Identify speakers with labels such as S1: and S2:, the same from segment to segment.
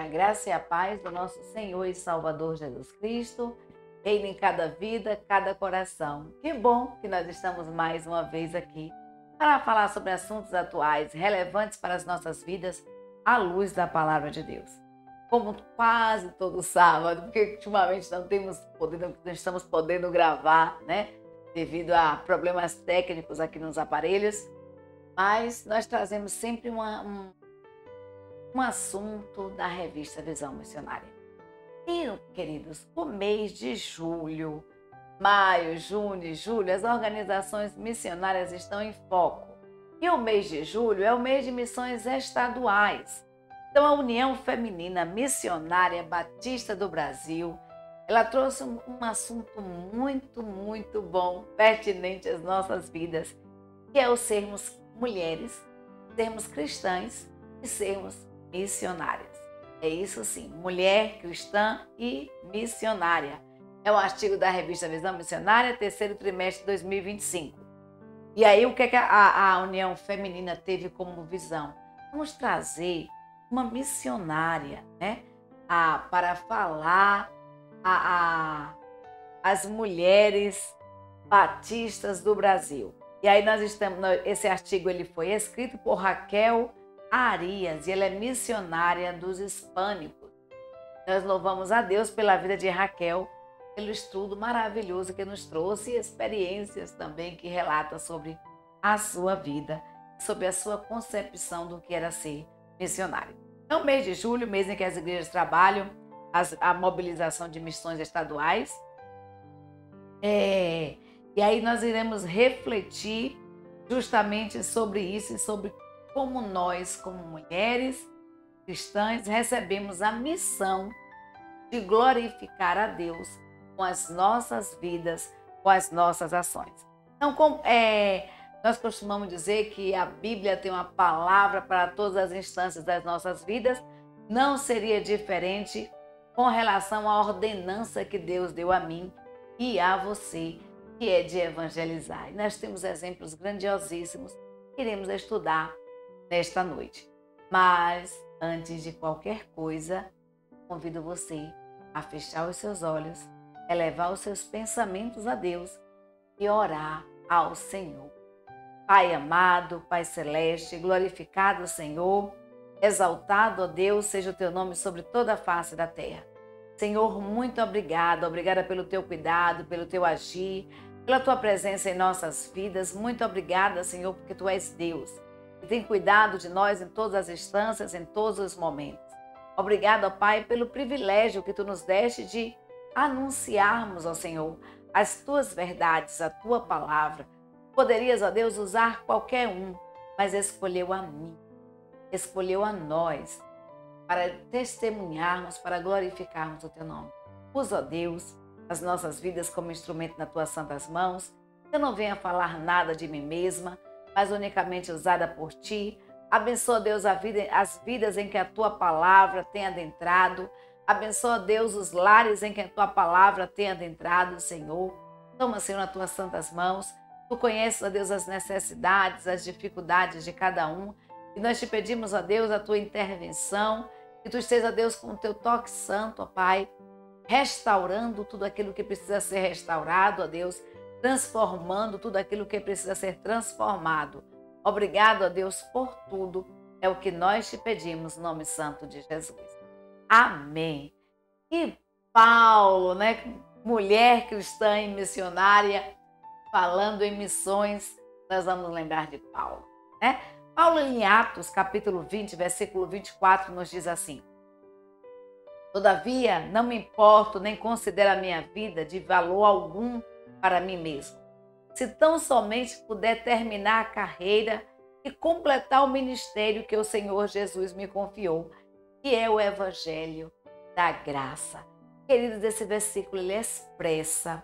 S1: graça e a paz do nosso Senhor e Salvador Jesus Cristo reine em cada vida, cada coração. Que bom que nós estamos mais uma vez aqui para falar sobre assuntos atuais, relevantes para as nossas vidas, à luz da Palavra de Deus. Como quase todo sábado, porque ultimamente não estamos podendo gravar, né? Devido a problemas técnicos aqui nos aparelhos, mas nós trazemos sempre um assunto da revista Visão Missionária. E, queridos, o mês de julho, maio, junho e julho, as organizações missionárias estão em foco. E o mês de julho é o mês de missões estaduais. Então, a União Feminina Missionária Batista do Brasil, ela trouxe um assunto muito bom, pertinente às nossas vidas, que é o sermos mulheres, sermos cristãs e sermos missionárias. É isso sim, mulher cristã e missionária. É um artigo da revista Visão Missionária, terceiro trimestre de 2025. E aí, o que é que a União Feminina teve como visão? Vamos trazer uma missionária, né? Para falar às mulheres batistas do Brasil. E aí esse artigo ele foi escrito por Raquel Arias e ela é missionária dos hispânicos. Nós louvamos a Deus pela vida de Raquel, pelo estudo maravilhoso que nos trouxe e experiências também que relata sobre a sua vida, sobre a sua concepção do que era ser missionário. Então, mês de julho, mês em que as igrejas trabalham a mobilização de missões estaduais. E aí nós iremos refletir justamente sobre isso e sobre como nós, como mulheres cristãs, recebemos a missão de glorificar a Deus com as nossas vidas, com as nossas ações. Então, nós costumamos dizer que a Bíblia tem uma palavra para todas as instâncias das nossas vidas. Não seria diferente com relação à ordenança que Deus deu a mim e a você, que é de evangelizar. E nós temos exemplos grandiosíssimos que iremos estudar nesta noite. Mas, antes de qualquer coisa, convido você a fechar os seus olhos, elevar os seus pensamentos a Deus e orar ao Senhor. Pai amado, Pai celeste, glorificado Senhor, exaltado, ó Deus, seja o teu nome sobre toda a face da terra. Senhor, muito obrigada pelo teu cuidado, pelo teu agir, pela tua presença em nossas vidas. Muito obrigada, Senhor, porque tu és Deus e tem cuidado de nós em todas as instâncias, em todos os momentos. Obrigada, ó Pai, pelo privilégio que tu nos deste de anunciarmos, ó Senhor, as tuas verdades, a tua palavra. Poderias, ó Deus, usar qualquer um, mas escolheu a mim, escolheu a nós para testemunharmos, para glorificarmos o teu nome. Usa, ó Deus, as nossas vidas como instrumento nas tuas santas mãos. Eu não venha falar nada de mim mesma, mas unicamente usada por ti. Abençoa, Deus, as vidas em que a tua palavra tem adentrado. Abençoa, Deus, os lares em que a tua palavra tem adentrado, Senhor. Toma, Senhor, nas tuas santas mãos. Tu conheces, ó Deus, as necessidades, as dificuldades de cada um. E nós te pedimos, ó Deus, a tua intervenção. Que tu esteja, ó Deus, com o teu toque santo, ó Pai, restaurando tudo aquilo que precisa ser restaurado, ó Deus, transformando tudo aquilo que precisa ser transformado. Obrigado, ó Deus, por tudo. É o que nós te pedimos, no nome santo de Jesus. Amém. E Paulo, né? Mulher cristã e missionária, falando em missões, nós vamos lembrar de Paulo, né? Paulo, em Atos, capítulo 20, versículo 24, nos diz assim: todavia, não me importo nem considero a minha vida de valor algum para mim mesmo, se tão somente puder terminar a carreira e completar o ministério que o Senhor Jesus me confiou, que é o Evangelho da Graça. Queridos, esse versículo ele expressa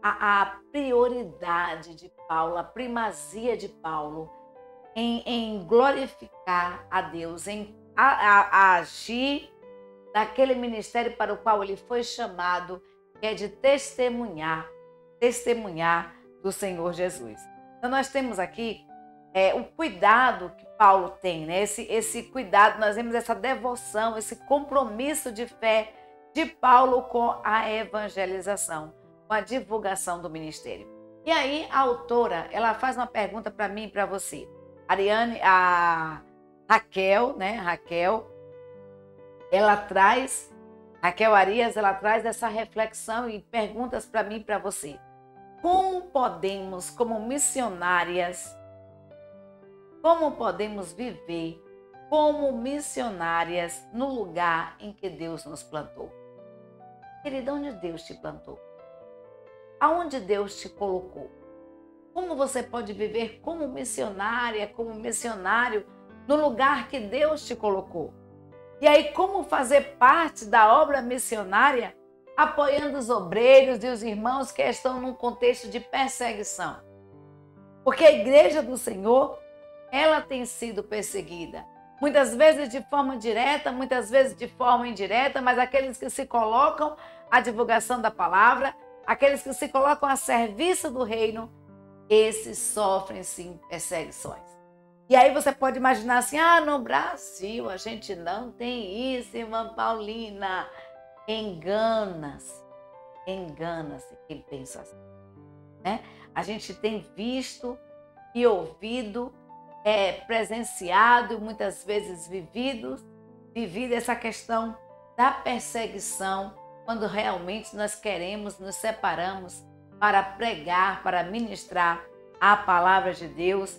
S1: a prioridade de Paulo, a primazia de Paulo em glorificar a Deus, em agir naquele ministério para o qual ele foi chamado, que é de testemunhar do Senhor Jesus. Então nós temos aqui o cuidado que Paulo tem, né? Esse cuidado, nós vemos essa devoção, esse compromisso de fé de Paulo com a evangelização, com a divulgação do ministério. E aí a autora, ela faz uma pergunta para mim e para você. A Raquel, né? Raquel Arias, ela traz essa reflexão e perguntas para mim e para você. Como podemos, como missionárias, como podemos viver como missionárias no lugar em que Deus nos plantou? Querida, onde Deus te plantou? Aonde Deus te colocou? Como você pode viver como missionária, como missionário no lugar que Deus te colocou? E aí, como fazer parte da obra missionária apoiando os obreiros e os irmãos que estão num contexto de perseguição? Porque a igreja do Senhor, ela tem sido perseguida. Muitas vezes de forma direta, muitas vezes de forma indireta, mas aqueles que se colocam à divulgação da palavra, aqueles que se colocam a serviço do reino, esses sofrem sim perseguições. E aí você pode imaginar assim, no Brasil a gente não tem isso, irmã Paulina. Engana-se quem pensa assim, né? A gente tem visto e ouvido, presenciado, muitas vezes vivido essa questão da perseguição, quando realmente nós queremos, nos separamos para pregar, para ministrar a palavra de Deus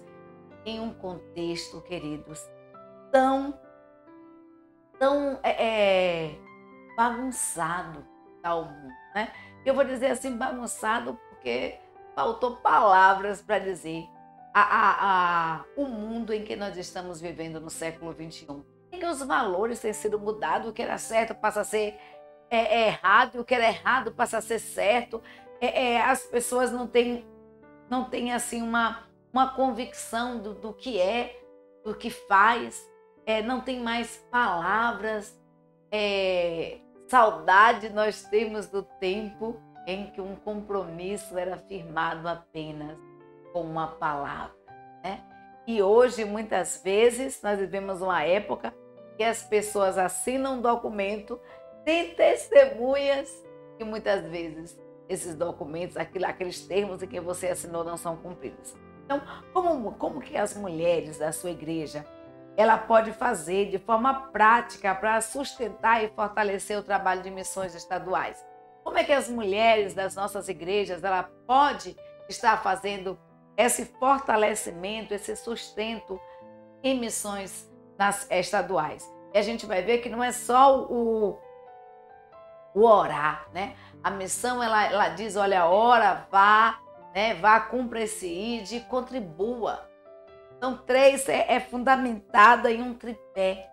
S1: em um contexto, queridos, tão bagunçado está o mundo, né? Eu vou dizer assim, bagunçado porque faltou palavras para dizer o mundo em que nós estamos vivendo no século XXI, em que os valores têm sido mudados, o que era certo passa a ser errado, o que era errado passa a ser certo, as pessoas não têm assim uma convicção do que é, do que faz, não tem mais palavras. Saudade nós temos do tempo em que um compromisso era firmado apenas com uma palavra, né? E hoje, muitas vezes, nós vivemos uma época que as pessoas assinam um documento, têm testemunhas e muitas vezes esses documentos, aqueles termos em que você assinou não são cumpridos. Então, como que as mulheres da sua igreja ela pode fazer de forma prática para sustentar e fortalecer o trabalho de missões estaduais? Como é que as mulheres das nossas igrejas ela pode estar fazendo esse fortalecimento, esse sustento em missões estaduais? E a gente vai ver que não é só o orar, né? A missão ela diz, olha, ora, vá, né? Vá, cumpra esse ide e contribua. Então, 3 é fundamentada em um tripé.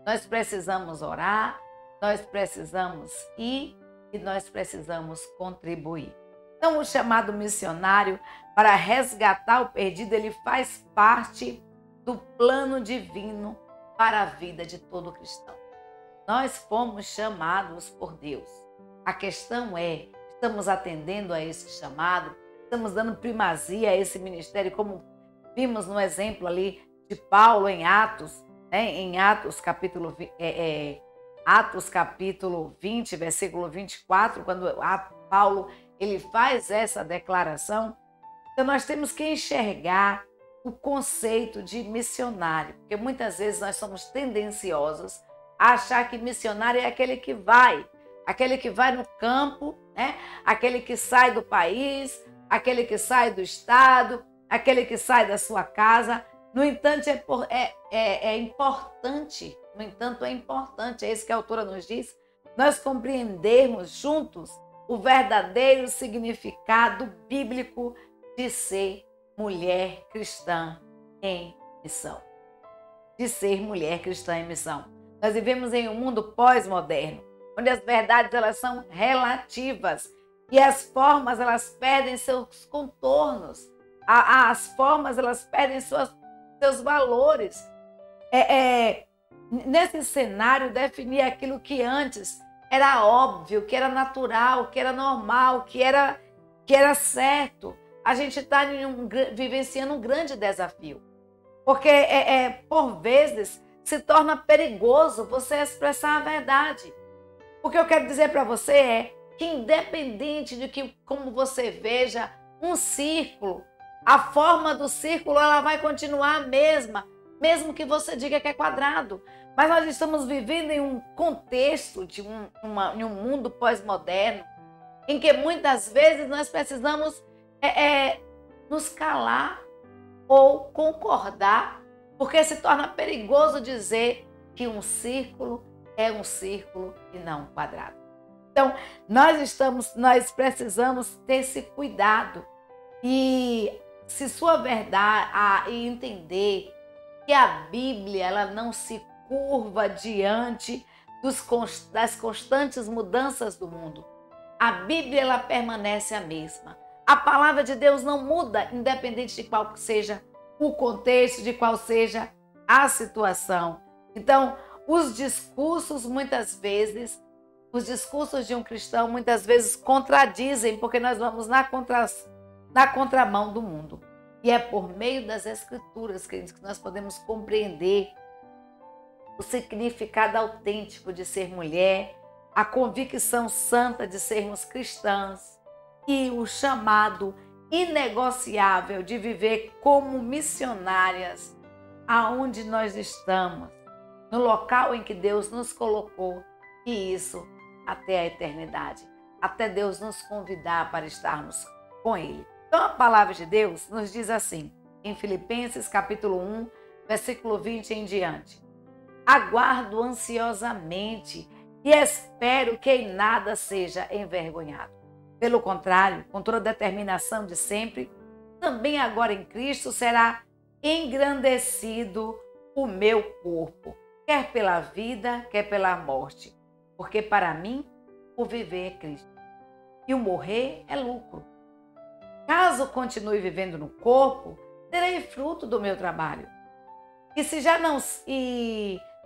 S1: Nós precisamos orar, nós precisamos ir e nós precisamos contribuir. Então, o chamado missionário para resgatar o perdido, ele faz parte do plano divino para a vida de todo cristão. Nós fomos chamados por Deus. A questão é, estamos atendendo a esse chamado? Estamos dando primazia a esse ministério, como vimos no exemplo ali de Paulo em Atos, né? Em Atos capítulo 20, versículo 24, quando Paulo ele faz essa declaração. Então nós temos que enxergar o conceito de missionário, porque muitas vezes nós somos tendenciosos a achar que missionário é aquele que vai no campo, né? Aquele que sai do país, aquele que sai do estado, aquele que sai da sua casa. No entanto, é importante, é isso que a autora nos diz, nós compreendermos juntos o verdadeiro significado bíblico de ser mulher cristã em missão. De ser mulher cristã em missão. Nós vivemos em um mundo pós-moderno, onde as verdades elas são relativas e as formas elas perdem seus contornos. As formas elas perdem seus valores. Nesse cenário, definir aquilo que antes era óbvio, que era natural, que era normal, que era certo. A gente está vivenciando um grande desafio. Porque por vezes se torna perigoso você expressar a verdade. O que eu quero dizer para você é que independente de que como você veja um círculo, a forma do círculo ela vai continuar a mesma, mesmo que você diga que é quadrado. Mas nós estamos vivendo em um contexto de um mundo pós-moderno, em que muitas vezes nós precisamos nos calar ou concordar, porque se torna perigoso dizer que um círculo é um círculo e não um quadrado. Então, nós precisamos ter esse cuidado e se sua verdade e entender que a Bíblia ela não se curva diante das constantes mudanças do mundo. A Bíblia ela permanece a mesma. A palavra de Deus não muda, independente de qual seja o contexto, de qual seja a situação. Então, os discursos de um cristão muitas vezes contradizem, porque nós vamos na contramão do mundo. E é por meio das Escrituras que nós podemos compreender o significado autêntico de ser mulher, a convicção santa de sermos cristãs e o chamado inegociável de viver como missionárias aonde nós estamos, no local em que Deus nos colocou, e isso até a eternidade, até Deus nos convidar para estarmos com Ele. Então a palavra de Deus nos diz assim, em Filipenses capítulo 1, versículo 20 em diante: aguardo ansiosamente e espero que em nada seja envergonhado. Pelo contrário, com toda a determinação de sempre, também agora em Cristo será engrandecido o meu corpo, quer pela vida, quer pela morte. Porque para mim, o viver é Cristo e o morrer é lucro. Caso continue vivendo no corpo, terei fruto do meu trabalho.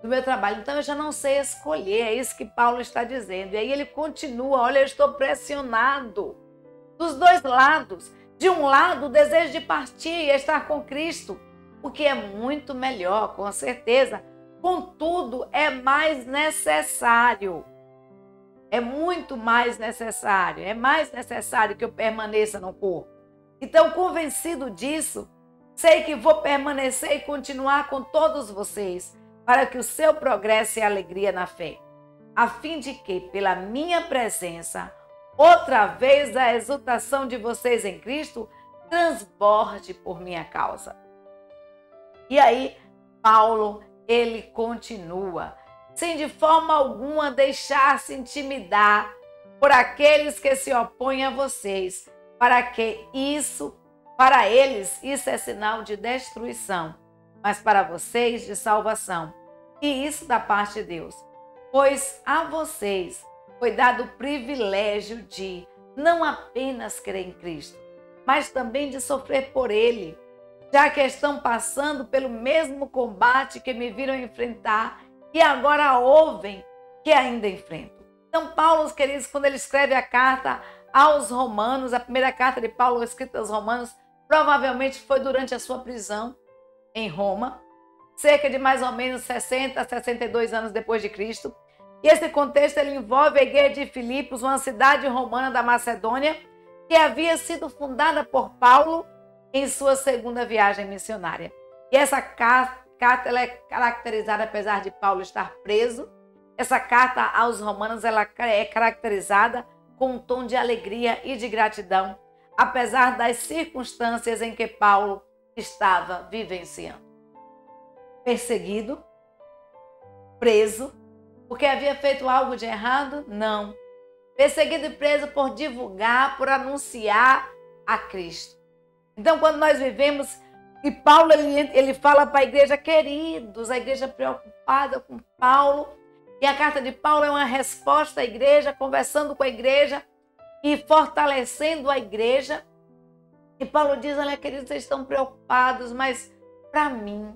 S1: Do meu trabalho, então eu já não sei escolher, é isso que Paulo está dizendo. E aí ele continua, olha, eu estou pressionado dos dois lados. De um lado, o desejo de partir e estar com Cristo, o que é muito melhor, com certeza. Contudo, é mais necessário. É muito mais necessário. É mais necessário que eu permaneça no corpo. Então, convencido disso, sei que vou permanecer e continuar com todos vocês, para que o seu progresso e alegria na fé, a fim de que, pela minha presença, outra vez a exultação de vocês em Cristo transborde por minha causa. E aí, Paulo, ele continua, sem de forma alguma deixar-se intimidar por aqueles que se opõem a vocês, para eles isso é sinal de destruição, mas para vocês de salvação. E isso da parte de Deus. Pois a vocês foi dado o privilégio de não apenas crer em Cristo, mas também de sofrer por Ele, já que estão passando pelo mesmo combate que me viram enfrentar e agora ouvem que ainda enfrento. Então, Paulo, queridos, quando ele escreve a carta aos Romanos, a primeira carta de Paulo escrita aos Romanos, provavelmente foi durante a sua prisão em Roma, cerca de mais ou menos 60 a 62 anos depois de Cristo. E esse contexto ele envolve a igreja de Filipos, uma cidade romana da Macedônia, que havia sido fundada por Paulo em sua segunda viagem missionária. E essa carta ela é caracterizada, apesar de Paulo estar preso, essa carta aos Romanos ela é caracterizada com um tom de alegria e de gratidão, apesar das circunstâncias em que Paulo estava vivenciando. Perseguido, preso, porque havia feito algo de errado? Não. Perseguido e preso por divulgar, por anunciar a Cristo. Então, quando nós vivemos, e Paulo ele fala para a igreja, queridos, a igreja preocupada com Paulo, e a carta de Paulo é uma resposta à igreja, conversando com a igreja e fortalecendo a igreja. E Paulo diz, olha, queridos, vocês estão preocupados, mas para mim,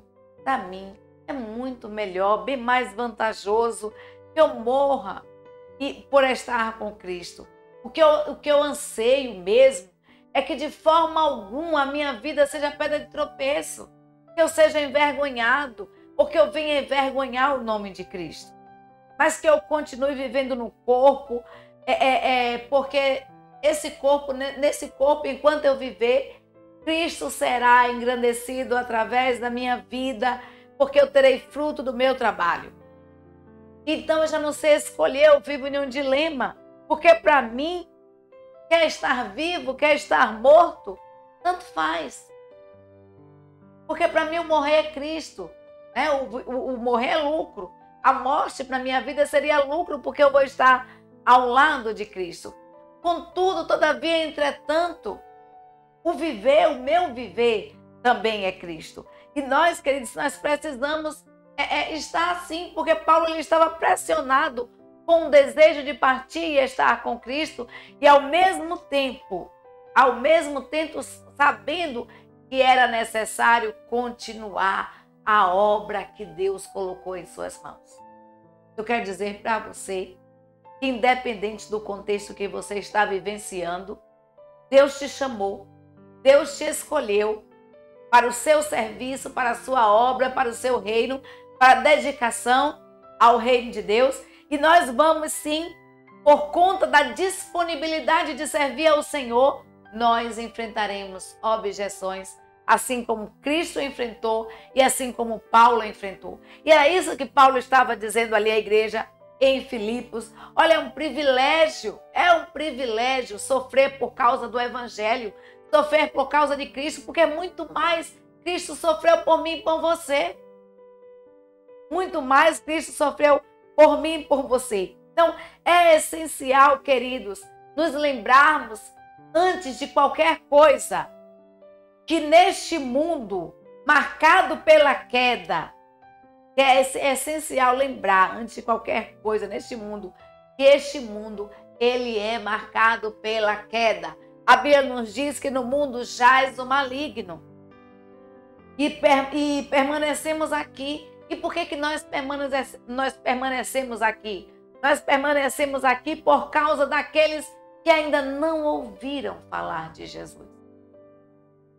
S1: é muito melhor, bem mais vantajoso que eu morra por estar com Cristo. O que eu anseio mesmo é que de forma alguma a minha vida seja pedra de tropeço. que eu seja envergonhado, ou que eu venha envergonhar o nome de Cristo. Mas que eu continue vivendo no corpo, porque nesse corpo, enquanto eu viver, Cristo será engrandecido através da minha vida, porque eu terei fruto do meu trabalho. Então eu já não sei escolher, eu vivo em um dilema, porque para mim, quer estar vivo, quer estar morto, tanto faz. Porque para mim o morrer é Cristo, né? O morrer é lucro. A morte para minha vida seria lucro, porque eu vou estar ao lado de Cristo. Contudo, todavia, entretanto, o meu viver também é Cristo. E nós, queridos, nós precisamos estar assim, porque Paulo ele estava pressionado com o desejo de partir e estar com Cristo, e ao mesmo tempo sabendo que era necessário continuar a obra que Deus colocou em suas mãos. Eu quero dizer para você que, independente do contexto que você está vivenciando, Deus te chamou, Deus te escolheu para o seu serviço, para a sua obra, para o seu reino, para a dedicação ao reino de Deus. E nós vamos sim, por conta da disponibilidade de servir ao Senhor, nós enfrentaremos objeções, assim como Cristo enfrentou e assim como Paulo enfrentou. E era isso que Paulo estava dizendo ali à igreja em Filipos. Olha, é um privilégio sofrer por causa do Evangelho, sofrer por causa de Cristo, porque muito mais Cristo sofreu por mim e por você. Muito mais Cristo sofreu por mim e por você. Então, é essencial, queridos, nos lembrarmos, antes de qualquer coisa, que neste mundo marcado pela queda, é essencial lembrar, antes de qualquer coisa neste mundo, que este mundo, ele é marcado pela queda. A Bíblia nos diz que no mundo jaz o maligno. E permanecemos aqui. E por que nós permanecemos aqui? Nós permanecemos aqui por causa daqueles que ainda não ouviram falar de Jesus.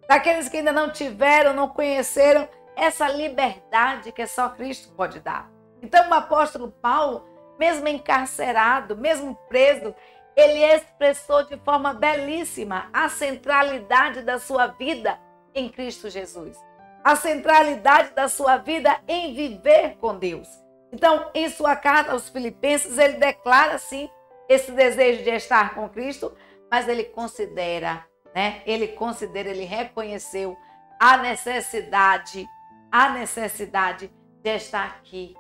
S1: Daqueles que ainda não tiveram, não conheceram essa liberdade que só Cristo pode dar. Então o apóstolo Paulo, mesmo encarcerado, mesmo preso, ele expressou de forma belíssima a centralidade da sua vida em Cristo Jesus. A centralidade da sua vida em viver com Deus. Então, em sua carta aos Filipenses, ele declara, sim, esse desejo de estar com Cristo, mas ele considera, ele reconheceu a necessidade de estar aqui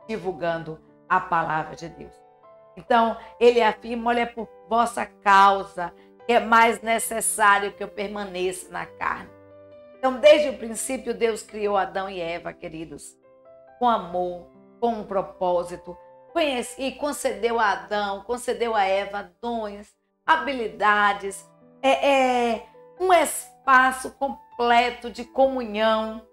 S1: divulgando a palavra de Deus. Então, ele afirma, olha, por vossa causa, que é mais necessário que eu permaneça na carne. Então, desde o princípio, Deus criou Adão e Eva, queridos, com amor, com um propósito, e concedeu a Adão, concedeu a Eva dons, habilidades, um espaço completo de comunhão,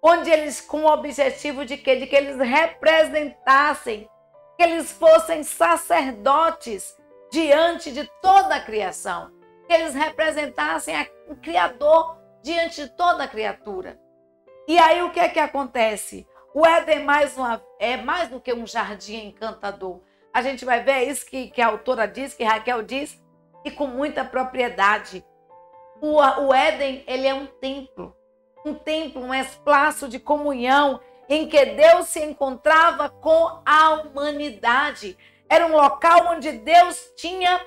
S1: onde eles, com o objetivo de quê? De que eles representassem, que eles fossem sacerdotes diante de toda a criação, que eles representassem o Criador diante de toda a criatura. E aí o que é que acontece? O Éden é mais do que um jardim encantador. A gente vai ver isso que a autora diz, que Raquel diz, e com muita propriedade. O Éden, ele é um templo, um espaço de comunhão em que Deus se encontrava com a humanidade. Era um local onde Deus tinha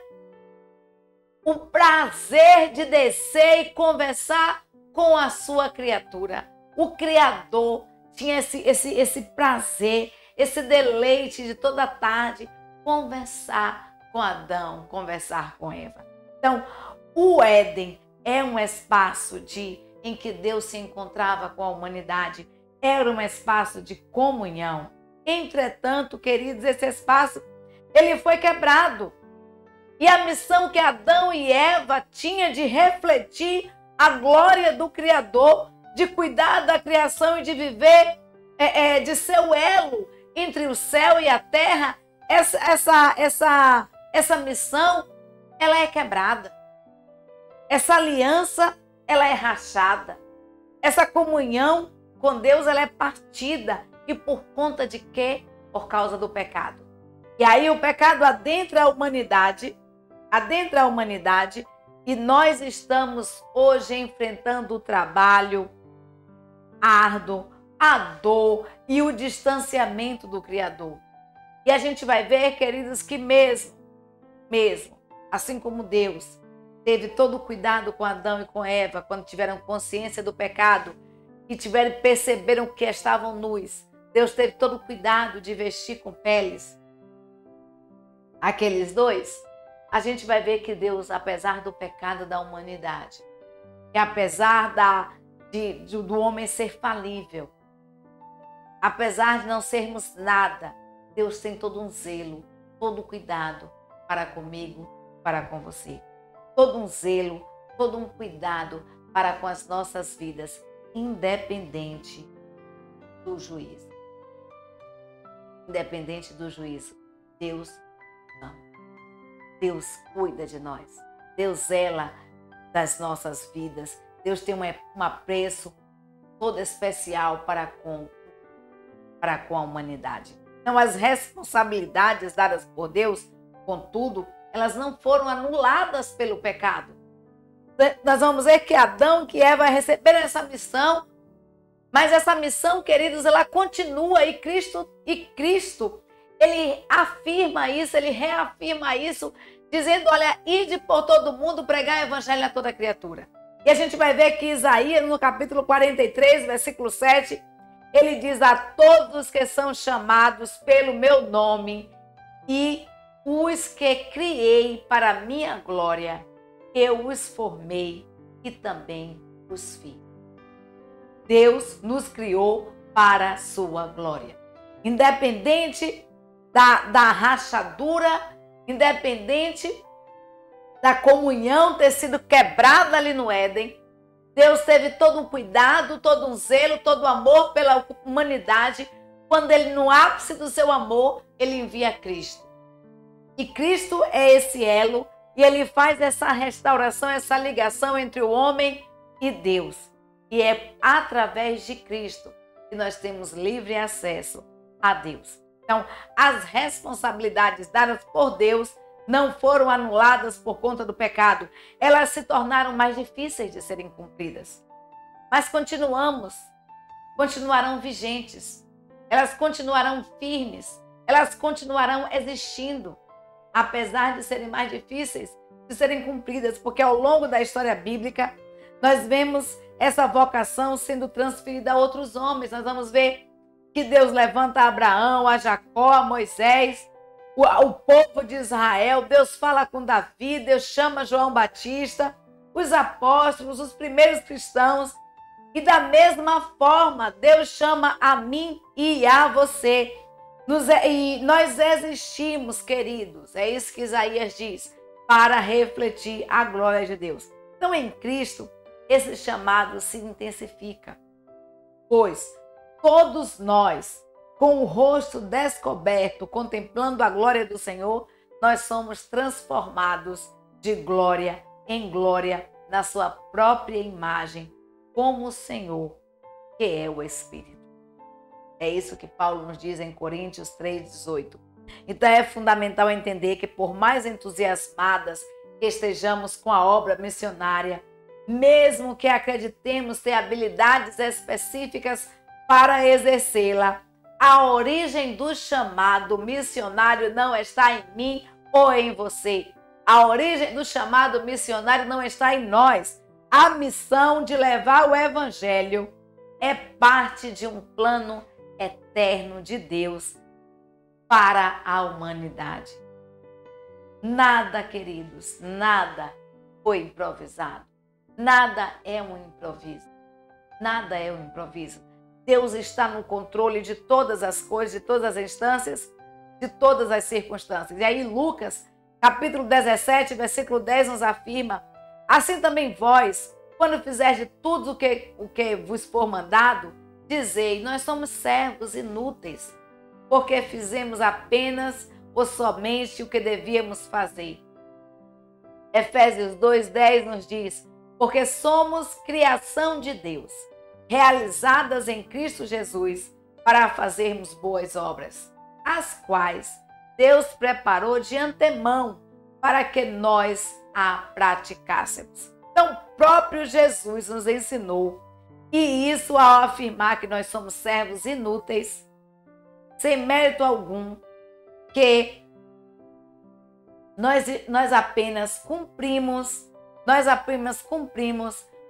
S1: o prazer de descer e conversar com a sua criatura. O Criador tinha esse prazer, esse deleite de toda tarde, conversar com Adão, conversar com Eva. Então, o Éden é um espaço em que Deus se encontrava com a humanidade. Era um espaço de comunhão. Entretanto, queridos, esse espaço, ele foi quebrado. E a missão que Adão e Eva tinham de refletir a glória do Criador, de cuidar da criação e de viver, de ser o elo entre o céu e a terra, essa missão, ela é quebrada. Essa aliança, ela é rachada. Essa comunhão com Deus, ela é partida. E por conta de quê? Por causa do pecado. E aí o pecado adentra a humanidade, e nós estamos hoje enfrentando o trabalho árduo, a dor e o distanciamento do Criador. E a gente vai ver, queridos, que mesmo, assim como Deus teve todo o cuidado com Adão e com Eva, quando tiveram consciência do pecado e perceberam que estavam nus, Deus teve todo o cuidado de vestir com peles aqueles dois. A gente vai ver que Deus, apesar do pecado da humanidade, e apesar do homem ser falível, apesar de não sermos nada, Deus tem todo um zelo, todo um cuidado para comigo, para com você. Todo um zelo, todo um cuidado para com as nossas vidas, independente do juízo. Independente do juízo, Deus ama. Deus cuida de nós. Deus zela das nossas vidas. Deus tem um apreço todo especial para com a humanidade. Então, as responsabilidades dadas por Deus, contudo, elas não foram anuladas pelo pecado. Nós vamos ver que Adão e Eva receberam essa missão, mas essa missão, queridos, ela continua, e Cristo, ele afirma isso, ele reafirma isso, dizendo, olha, ide por todo mundo, pregar o evangelho a toda criatura. E a gente vai ver que Isaías, no capítulo 43, versículo 7, ele diz, a todos que são chamados pelo meu nome e os que criei para a minha glória, eu os formei e também os fiz. Deus nos criou para a sua glória. Independente da rachadura, independente da comunhão ter sido quebrada ali no Éden, Deus teve todo um cuidado, todo um zelo, todo um amor pela humanidade, quando ele, no ápice do seu amor, ele envia Cristo. E Cristo é esse elo, e ele faz essa restauração, essa ligação entre o homem e Deus. E é através de Cristo que nós temos livre acesso a Deus. Então, as responsabilidades dadas por Deus não foram anuladas por conta do pecado. Elas se tornaram mais difíceis de serem cumpridas. Mas continuarão vigentes. Elas continuarão firmes. Elas continuarão existindo, apesar de serem mais difíceis de serem cumpridas, porque ao longo da história bíblica, nós vemos essa vocação sendo transferida a outros homens. Nós vamos ver que Deus levanta a Abraão, a Jacó, a Moisés, o povo de Israel. Deus fala com Davi, Deus chama João Batista, os apóstolos, os primeiros cristãos. E da mesma forma, Deus chama a mim e a você. E nós existimos, queridos, é isso que Isaías diz, para refletir a glória de Deus. Então, em Cristo, esse chamado se intensifica, pois todos nós, com o rosto descoberto, contemplando a glória do Senhor, nós somos transformados de glória em glória na sua própria imagem, como o Senhor, que é o Espírito. É isso que Paulo nos diz em Coríntios 3,18. Então é fundamental entender que, por mais entusiasmadas que estejamos com a obra missionária, mesmo que acreditemos ter habilidades específicas para exercê-la, a origem do chamado missionário não está em mim ou em você. A origem do chamado missionário não está em nós. A missão de levar o evangelho é parte de um plano eterno de Deus para a humanidade. Nada, queridos, nada foi improvisado. Nada é um improviso. Nada é um improviso. Deus está no controle de todas as coisas, de todas as instâncias, de todas as circunstâncias. E aí Lucas, capítulo 17, versículo 10 nos afirma: assim também vós, quando fizerdes tudo o que vos for mandado, dizei, nós somos servos inúteis, porque fizemos apenas ou somente o que devíamos fazer. Efésios 2:10 nos diz, porque somos criação de Deus, realizadas em Cristo Jesus para fazermos boas obras, as quais Deus preparou de antemão para que nós a praticássemos. Então, o próprio Jesus nos ensinou, e isso ao afirmar que nós somos servos inúteis, sem mérito algum, que nós apenas cumprimos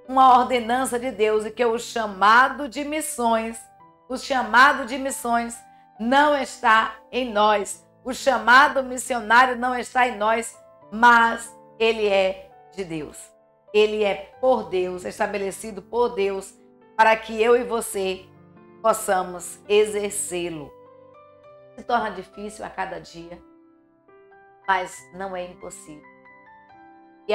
S1: uma ordenança de Deus, e que o chamado de missões não está em nós. O chamado missionário não está em nós, mas ele é de Deus. Ele é por Deus, estabelecido por Deus, para que eu e você possamos exercê-lo. Se torna difícil a cada dia, mas não é impossível. E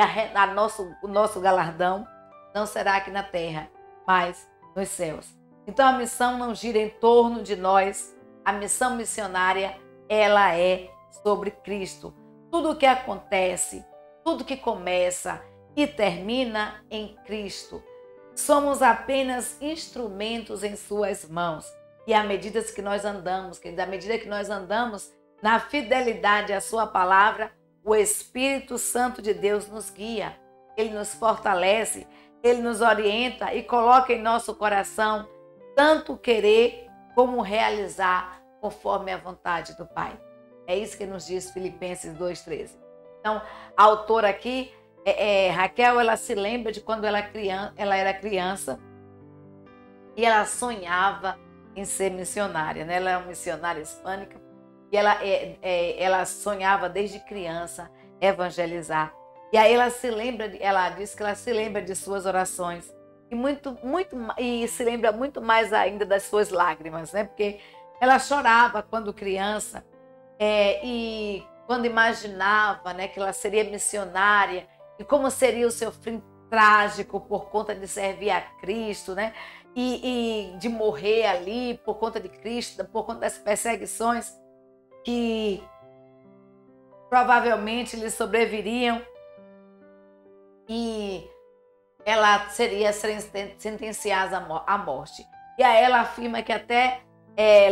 S1: o nosso galardão não será aqui na terra, mas nos céus. Então a missão não gira em torno de nós. A missão missionária, ela é sobre Cristo. Tudo o que acontece, tudo que começa e termina em Cristo. Somos apenas instrumentos em suas mãos. E à medida que nós andamos, na fidelidade à sua palavra, o Espírito Santo de Deus nos guia. Ele nos fortalece, ele nos orienta e coloca em nosso coração tanto querer como realizar conforme a vontade do Pai. É isso que nos diz Filipenses 2,13. Então, a autora aqui, Raquel, ela se lembra de quando ela era criança e ela sonhava em ser missionária, né? Ela é uma missionária hispânica e ela sonhava desde criança evangelizar. E aí ela diz que ela se lembra de suas orações e se lembra muito mais ainda das suas lágrimas, né? Porque ela chorava quando criança e quando imaginava, né, que ela seria missionária e como seria o seu fim trágico por conta de servir a Cristo, né? E de morrer ali por conta de Cristo, por conta das perseguições que provavelmente lhe sobreviriam, e ela seria sentenciada à morte. E aí ela afirma que até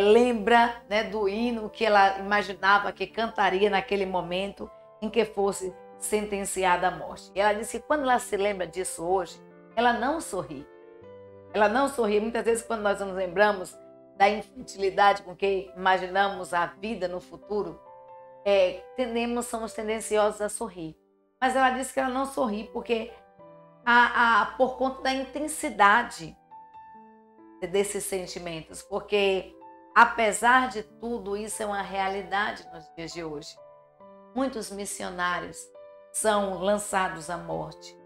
S1: lembra, né, do hino que ela imaginava que cantaria naquele momento em que fosse sentenciada à morte. E ela disse que quando ela se lembra disso hoje, ela não sorri. Ela não sorri. Muitas vezes, quando nós nos lembramos da infantilidade com que imaginamos a vida no futuro, somos tendenciosos a sorrir. Mas ela disse que ela não sorri porque por conta da intensidade desses sentimentos. Porque, apesar de tudo, isso é uma realidade nos dias de hoje. Muitos missionários são lançados à morte.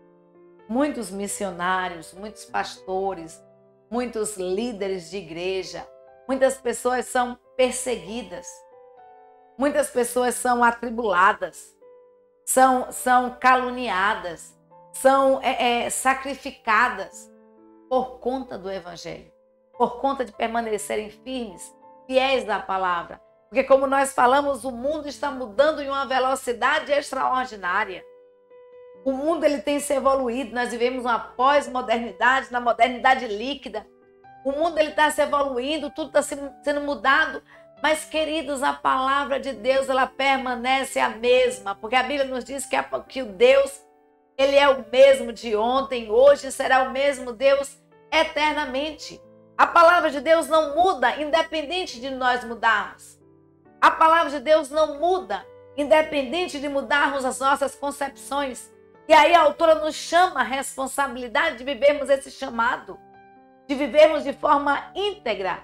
S1: Muitos missionários, muitos pastores, muitos líderes de igreja, muitas pessoas são perseguidas, muitas pessoas são atribuladas, são caluniadas, são sacrificadas por conta do Evangelho, por conta de permanecerem firmes, fiéis à palavra. Porque, como nós falamos, o mundo está mudando em uma velocidade extraordinária. O mundo ele tem se evoluído, nós vivemos uma pós-modernidade, na modernidade líquida. O mundo está se evoluindo, tudo está sendo mudado. Mas, queridos, a palavra de Deus ela permanece a mesma, porque a Bíblia nos diz que o Deus ele é o mesmo de ontem, hoje será o mesmo Deus eternamente. A palavra de Deus não muda, independente de nós mudarmos. A palavra de Deus não muda, independente de mudarmos as nossas concepções. E aí a autora nos chama a responsabilidade de vivermos esse chamado, de vivermos de forma íntegra,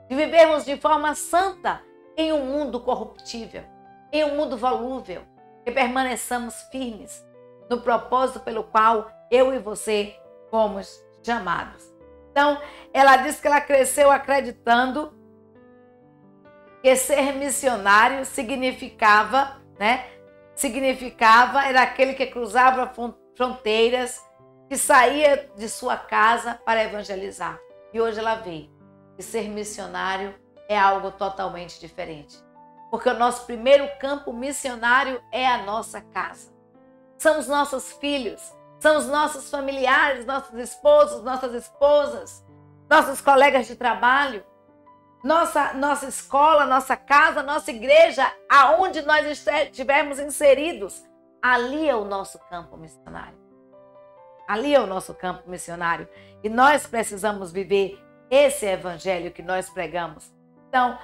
S1: de vivermos de forma santa em um mundo corruptível, em um mundo volúvel, que permaneçamos firmes no propósito pelo qual eu e você fomos chamados. Então, ela diz que ela cresceu acreditando que ser missionário significava, era aquele que cruzava fronteiras, que saía de sua casa para evangelizar. E hoje ela vê que ser missionário é algo totalmente diferente. Porque o nosso primeiro campo missionário é a nossa casa. São os nossos filhos, são os nossos familiares, nossos esposos, nossas esposas, nossos colegas de trabalho, nossa escola, nossa casa, nossa igreja, aonde nós estivermos inseridos. Ali é o nosso campo missionário. Ali é o nosso campo missionário. E nós precisamos viver esse evangelho que nós pregamos. Então,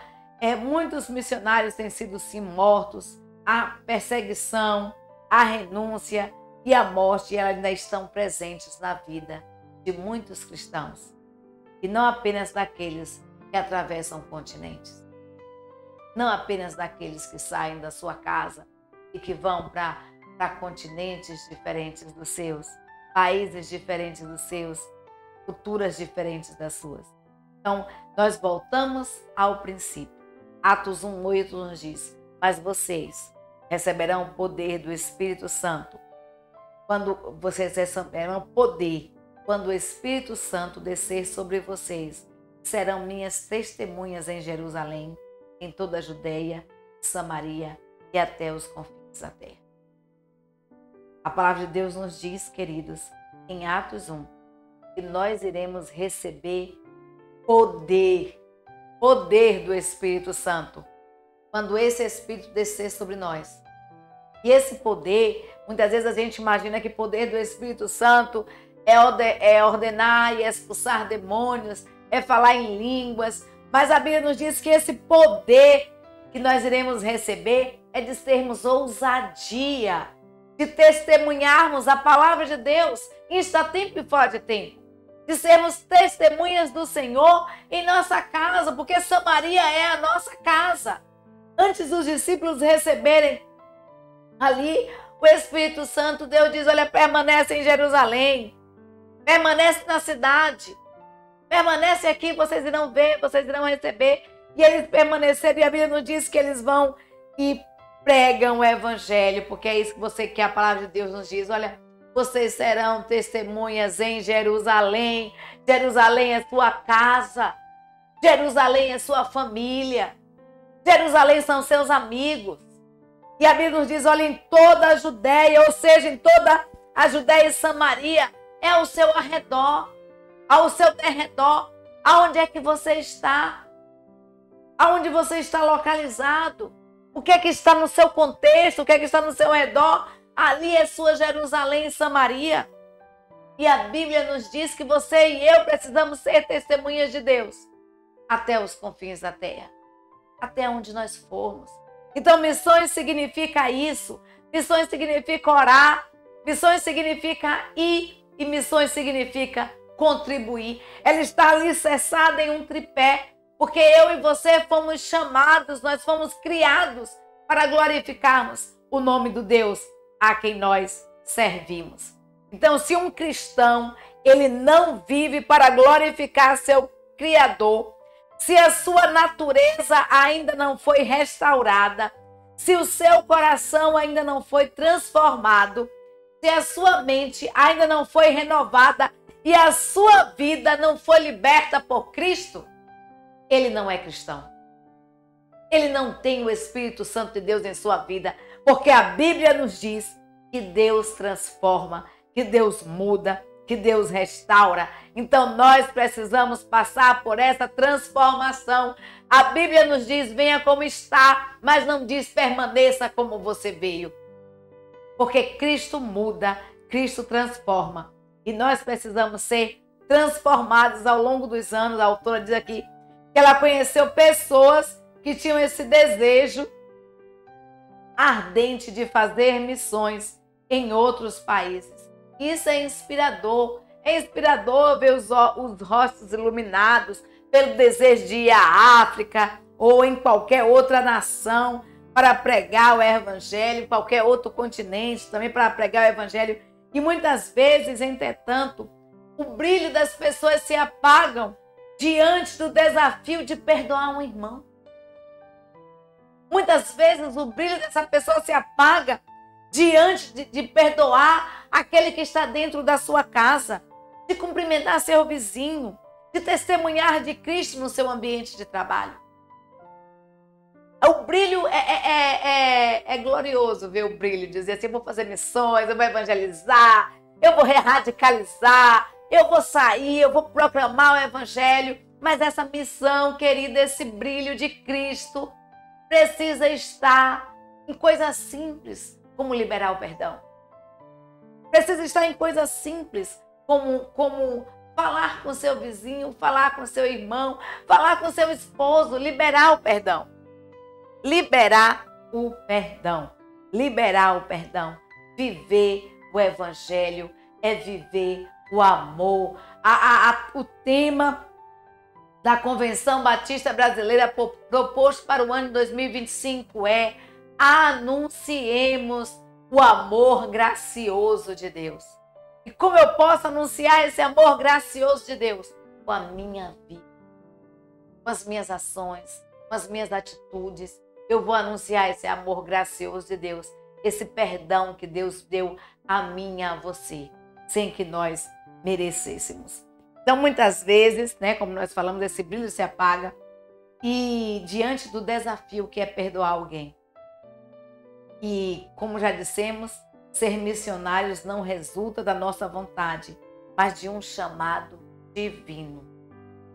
S1: muitos missionários têm sido sim mortos, a perseguição, a renúncia e a morte ainda estão presentes na vida de muitos cristãos. E não apenas daqueles que atravessam continentes. Não apenas daqueles que saem da sua casa e que vão para continentes diferentes dos seus, países diferentes dos seus, culturas diferentes das suas. Então, nós voltamos ao princípio. Atos 1:8 nos diz: mas vocês receberão o poder do Espírito Santo. Quando vocês receberão poder, quando o Espírito Santo descer sobre vocês, serão minhas testemunhas em Jerusalém, em toda a Judeia, Samaria e até os confins da terra. A palavra de Deus nos diz, queridos, em Atos 1, que nós iremos receber poder do Espírito Santo, quando esse Espírito descer sobre nós. E esse poder, muitas vezes a gente imagina que poder do Espírito Santo é ordenar e expulsar demônios, é falar em línguas, mas a Bíblia nos diz que esse poder que nós iremos receber é de termos ousadia, de testemunharmos a palavra de Deus, isto a tempo e fora de tempo, de sermos testemunhas do Senhor em nossa casa, porque Samaria é a nossa casa. Antes dos discípulos receberem ali o Espírito Santo, Deus diz: olha, permanece em Jerusalém, permanece na cidade, permanece aqui, vocês irão ver, vocês irão receber. E eles permaneceram, e a Bíblia nos diz que eles vão e pregam o evangelho, porque é isso que você quer, a palavra de Deus nos diz. Olha, vocês serão testemunhas em Jerusalém. Jerusalém é sua casa, Jerusalém é sua família, Jerusalém são seus amigos. E a Bíblia nos diz: olha, em toda a Judéia, ou seja, em toda a Judéia e Samaria, é ao seu arredor, ao seu derredor, aonde é que você está, aonde você está localizado, o que é que está no seu contexto, o que é que está no seu redor, ali é sua Jerusalém e Samaria. E a Bíblia nos diz que você e eu precisamos ser testemunhas de Deus até os confins da terra, até onde nós formos. Então, missões significa isso. Missões significa orar. Missões significa ir. E missões significa contribuir. Ela está alicerçada em um tripé. Porque eu e você fomos chamados, nós fomos criados para glorificarmos o nome do Deus a quem nós servimos. Então, se um cristão, ele não vive para glorificar seu Criador, se a sua natureza ainda não foi restaurada, se o seu coração ainda não foi transformado, se a sua mente ainda não foi renovada e a sua vida não foi liberta por Cristo, ele não é cristão. Ele não tem o Espírito Santo de Deus em sua vida, porque a Bíblia nos diz que Deus transforma, que Deus muda, que Deus restaura. Então nós precisamos passar por essa transformação. A Bíblia nos diz: venha como está, mas não diz permaneça como você veio. Porque Cristo muda, Cristo transforma. E nós precisamos ser transformados ao longo dos anos. A autora diz aqui que ela conheceu pessoas que tinham esse desejo ardente de fazer missões em outros países. Isso é inspirador ver os rostos iluminados pelo desejo de ir à África ou em qualquer outra nação para pregar o evangelho, em qualquer outro continente também para pregar o evangelho. E muitas vezes, entretanto, o brilho das pessoas se apagam diante do desafio de perdoar um irmão. Muitas vezes o brilho dessa pessoa se apaga diante de perdoar aquele que está dentro da sua casa, de cumprimentar seu vizinho, de testemunhar de Cristo no seu ambiente de trabalho. O brilho é glorioso ver o brilho, dizer assim: eu vou fazer missões, eu vou evangelizar, eu vou radicalizar, eu vou sair, eu vou proclamar o evangelho, mas essa missão, querida, esse brilho de Cristo precisa estar em coisas simples, como liberar o perdão. Precisa estar em coisas simples, como falar com seu vizinho, falar com seu irmão, falar com seu esposo, liberar o perdão. Liberar o perdão. Liberar o perdão. Viver o evangelho é viver o amor. O tema da Convenção Batista Brasileira proposto para o ano de 2025 é: anunciemos o amor gracioso de Deus. E como eu posso anunciar esse amor gracioso de Deus? Com a minha vida, com as minhas ações, com as minhas atitudes. Eu vou anunciar esse amor gracioso de Deus, esse perdão que Deus deu a mim e a você, sem que nós merecêssemos. Então, muitas vezes, né, como nós falamos, esse brilho se apaga e diante do desafio que é perdoar alguém. E, como já dissemos, ser missionários não resulta da nossa vontade, mas de um chamado divino.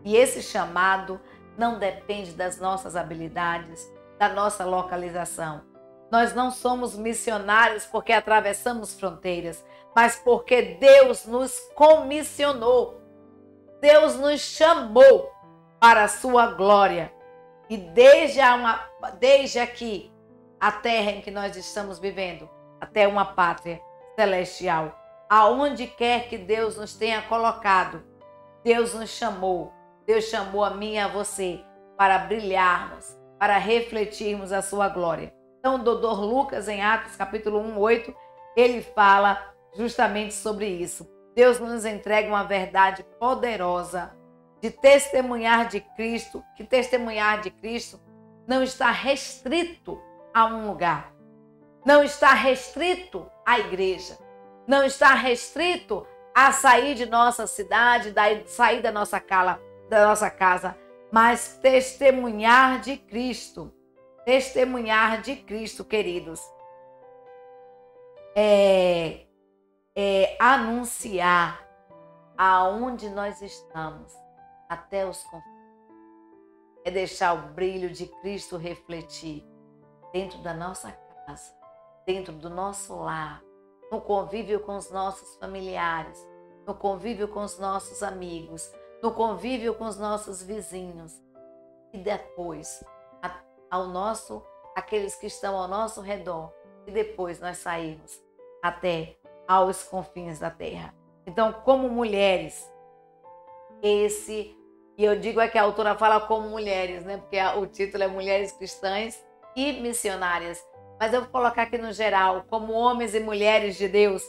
S1: E esse chamado não depende das nossas habilidades, da nossa localização. Nós não somos missionários porque atravessamos fronteiras, mas porque Deus nos comissionou. Deus nos chamou para a sua glória. E desde aqui, a terra em que nós estamos vivendo, até uma pátria celestial, aonde quer que Deus nos tenha colocado, Deus nos chamou. Deus chamou a mim e a você para brilharmos, para refletirmos a sua glória. Então, o doutor Lucas, em Atos capítulo 1:8, ele fala justamente sobre isso. Deus nos entrega uma verdade poderosa de testemunhar de Cristo, que testemunhar de Cristo não está restrito a um lugar, não está restrito à igreja, não está restrito a sair de nossa cidade, sair da nossa casa, mas testemunhar de Cristo. Testemunhar de Cristo, queridos, é anunciar aonde nós estamos, até os confins. É deixar o brilho de Cristo refletir dentro da nossa casa, dentro do nosso lar, no convívio com os nossos familiares, no convívio com os nossos amigos, no convívio com os nossos vizinhos. E depois, aqueles que estão ao nosso redor, e depois nós sairmos até aos confins da terra. Então, como mulheres, e eu digo que a autora fala como mulheres, né? Porque o título é Mulheres Cristãs e Missionárias. Mas eu vou colocar aqui no geral, como homens e mulheres de Deus,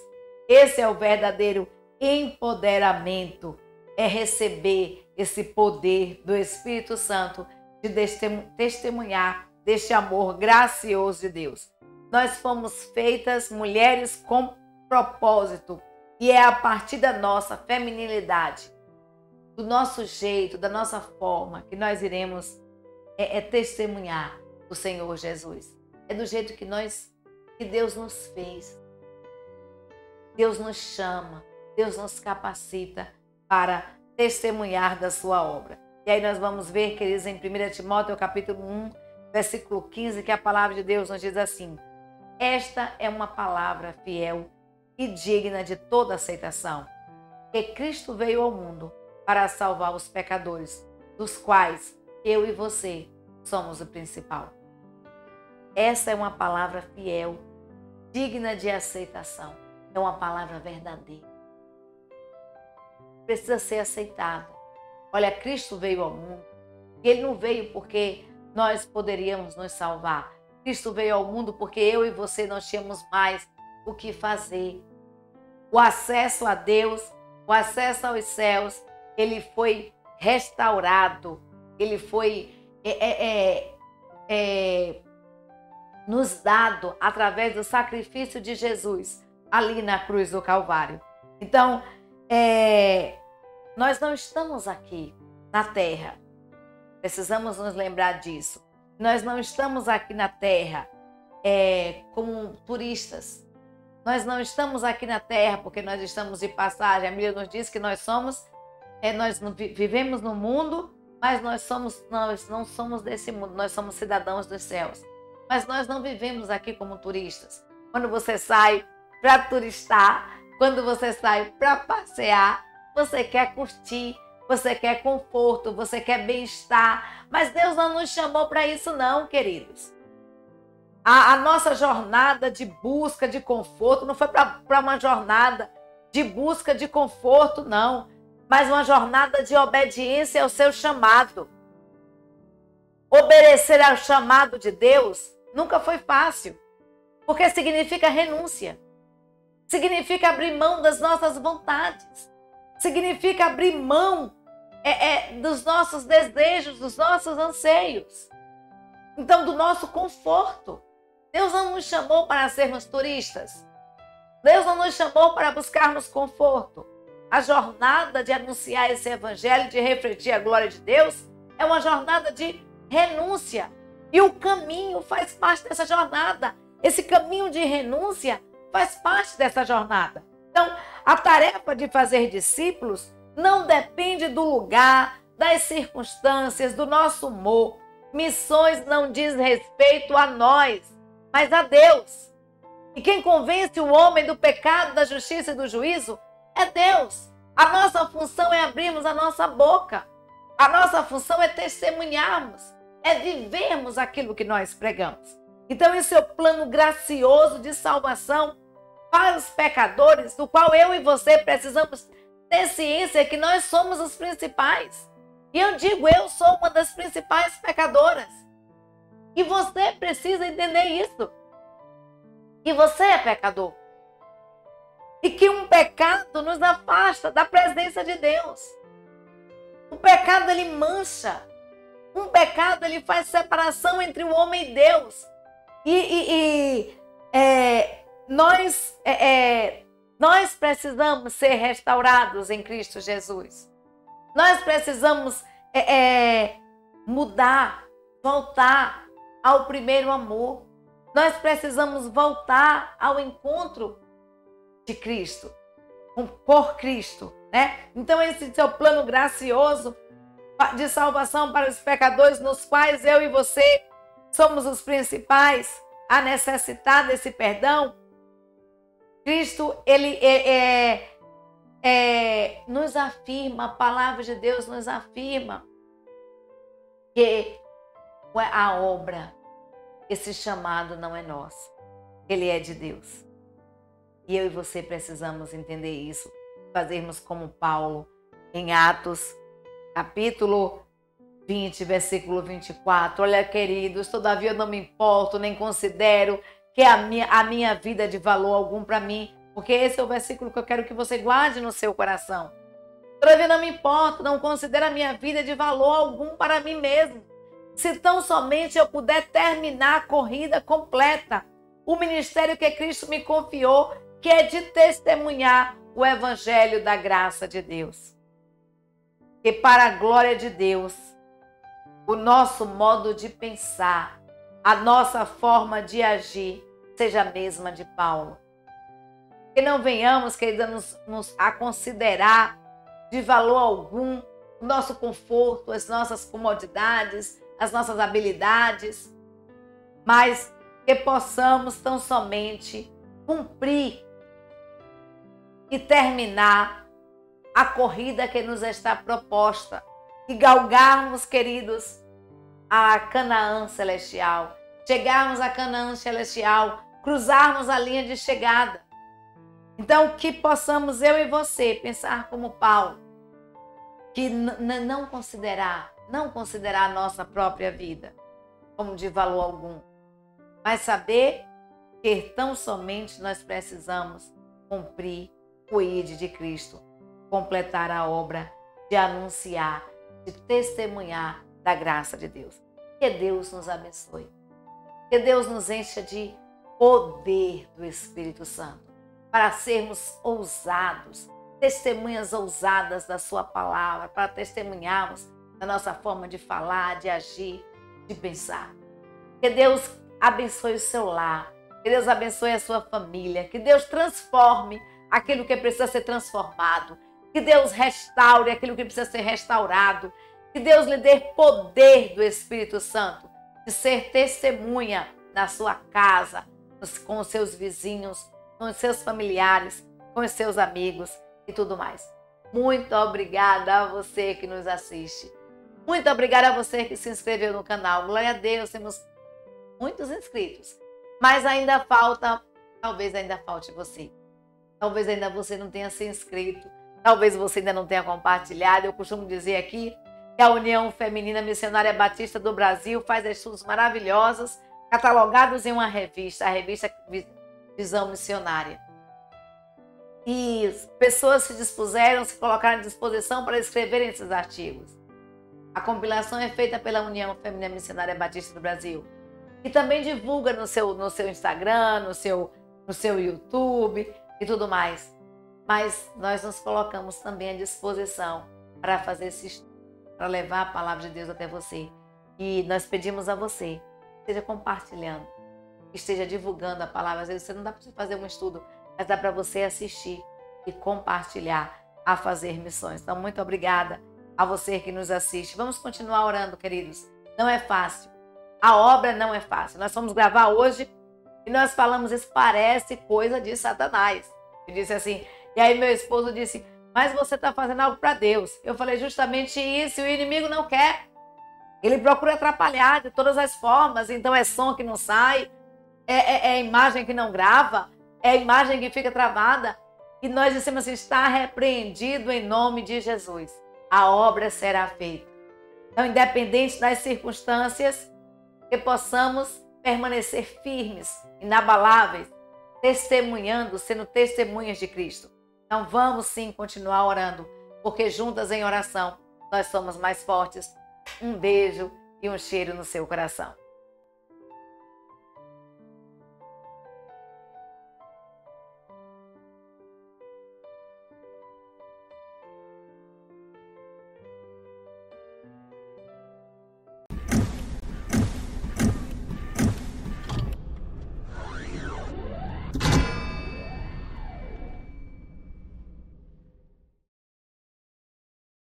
S1: esse é o verdadeiro empoderamento, é receber esse poder do Espírito Santo de testemunhar deste amor gracioso de Deus. Nós fomos feitas mulheres com propósito e é a partir da nossa feminilidade, do nosso jeito, da nossa forma que nós iremos testemunhar o Senhor Jesus. É do jeito que Deus nos fez. Deus nos chama, Deus nos capacita para testemunhar da sua obra. E aí nós vamos ver, queridos, em 1 Timóteo capítulo 1, versículo 15, que a palavra de Deus nos diz assim: esta é uma palavra fiel e digna de toda aceitação, que Cristo veio ao mundo para salvar os pecadores, dos quais eu e você somos o principal. Essa é uma palavra fiel, digna de aceitação. É uma palavra verdadeira. Precisa ser aceitada. Olha, Cristo veio ao mundo. E Ele não veio porque nós poderíamos nos salvar. Cristo veio ao mundo porque eu e você nós tínhamos mais o que fazer. O acesso a Deus, o acesso aos céus, ele foi restaurado. Ele foi nos dado através do sacrifício de Jesus ali na cruz do Calvário. Então, nós não estamos aqui na terra. Precisamos nos lembrar disso. Nós não estamos aqui na terra como turistas. Nós não estamos aqui na terra porque nós estamos de passagem. A Bíblia nos diz que nós vivemos no mundo, mas nós não somos desse mundo, nós somos cidadãos dos céus. Mas nós não vivemos aqui como turistas. Quando você sai para turistar, quando você sai para passear, você quer curtir, você quer conforto, você quer bem-estar. Mas Deus não nos chamou para isso não, queridos. A nossa jornada de busca de conforto não foi para uma jornada de busca de conforto, não. Mas uma jornada de obediência ao seu chamado. Obedecer ao chamado de Deus nunca foi fácil. Porque significa renúncia. Significa abrir mão das nossas vontades. Significa abrir mão dos nossos desejos, dos nossos anseios. Então, do nosso conforto. Deus não nos chamou para sermos turistas. Deus não nos chamou para buscarmos conforto. A jornada de anunciar esse evangelho, de refletir a glória de Deus, é uma jornada de renúncia. E o caminho faz parte dessa jornada. Esse caminho de renúncia faz parte dessa jornada. Então, a tarefa de fazer discípulos não depende do lugar, das circunstâncias, do nosso humor. Missões não diz respeito a nós, mas a Deus. E quem convence o homem do pecado, da justiça e do juízo é Deus. A nossa função é abrirmos a nossa boca. A nossa função é testemunharmos, é vivermos aquilo que nós pregamos. Então, esse é o plano gracioso de salvação para os pecadores, do qual eu e você precisamos ter ciência que nós somos os principais. E eu digo, eu sou uma das principais pecadoras. E você precisa entender isso. Que você é pecador. E que um pecado nos afasta da presença de Deus. O pecado, ele mancha. Um pecado, ele faz separação entre o homem e Deus. Nós precisamos ser restaurados em Cristo Jesus. Nós precisamos mudar, voltar ao primeiro amor. Nós precisamos voltar ao encontro de Cristo, por Cristo, né? Então esse é o plano gracioso de salvação para os pecadores, nos quais eu e você somos os principais a necessitar desse perdão. Cristo, ele nos afirma, a palavra de Deus nos afirma que a obra, esse chamado não é nosso, ele é de Deus. E eu e você precisamos entender isso, fazermos como Paulo em Atos, capítulo 20, versículo 24. Olha, queridos, todavia eu não me importo, nem considero que a minha vida é de valor algum para mim, porque esse é o versículo que eu quero que você guarde no seu coração. Todavia não me importo, não considero a minha vida de valor algum para mim mesmo, se tão somente eu puder terminar a corrida completa, o ministério que Cristo me confiou, que é de testemunhar o evangelho da graça de Deus. Que para a glória de Deus, o nosso modo de pensar, a nossa forma de agir, seja a mesma de Paulo. Que não venhamos, queridos, a considerar de valor algum o nosso conforto, as nossas comodidades, as nossas habilidades, mas que possamos tão somente cumprir e terminar a corrida que nos está proposta e galgarmos, queridos, a Canaã celestial, chegarmos a Canaã celestial, cruzarmos a linha de chegada. Então, que possamos, eu e você, pensar como Paulo, que não considerar a nossa própria vida como de valor algum, mas saber que tão somente nós precisamos cumprir o ID de Cristo, completar a obra de anunciar, de testemunhar da graça de Deus. Que Deus nos abençoe. Que Deus nos encha de poder do Espírito Santo para sermos ousados, testemunhas ousadas da sua palavra, para testemunharmos da nossa forma de falar, de agir, de pensar. Que Deus abençoe o seu lar, Que Deus abençoe a sua família. Que Deus transforme aquilo que precisa ser transformado. Que Deus restaure aquilo que precisa ser restaurado. Que Deus lhe dê poder do Espírito Santo de ser testemunha na sua casa, com os seus vizinhos, com os seus familiares, com os seus amigos e tudo mais. Muito obrigada a você que nos assiste. Muito obrigada a você que se inscreveu no canal. Glória a Deus, temos muitos inscritos. Mas ainda falta, talvez ainda falte você. Talvez ainda você não tenha se inscrito. Talvez você ainda não tenha compartilhado. Eu costumo dizer aqui que a União Feminina Missionária Batista do Brasil faz estudos maravilhosos, catalogados em uma revista, a revista Visão Missionária. E pessoas se dispuseram, se colocaram à disposição para escreverem esses artigos. A compilação é feita pela União Feminina Missionária Batista do Brasil. E também divulga no seu Instagram, no seu YouTube e tudo mais. Mas nós nos colocamos também à disposição para fazer esse estudo, para levar a palavra de Deus até você. E nós pedimos a você, esteja compartilhando, esteja divulgando a palavra. Às vezes você não dá para você fazer um estudo, mas dá para você assistir e compartilhar a fazer missões. Então, muito obrigada a você que nos assiste. Vamos continuar orando, queridos. Não é fácil. A obra não é fácil. Nós fomos gravar hoje e nós falamos, isso parece coisa de Satanás. Eu disse assim, e aí meu esposo disse, mas você está fazendo algo para Deus. Eu falei justamente isso, e o inimigo não quer. Ele procura atrapalhar de todas as formas, então é som que não sai, é imagem que não grava, é imagem que fica travada. E nós dissemos assim, está repreendido em nome de Jesus. A obra será feita. Então, independente das circunstâncias, que possamos permanecer firmes, inabaláveis, testemunhando, sendo testemunhas de Cristo. Então vamos sim continuar orando, porque juntas em oração nós somos mais fortes. Um beijo e um cheiro no seu coração.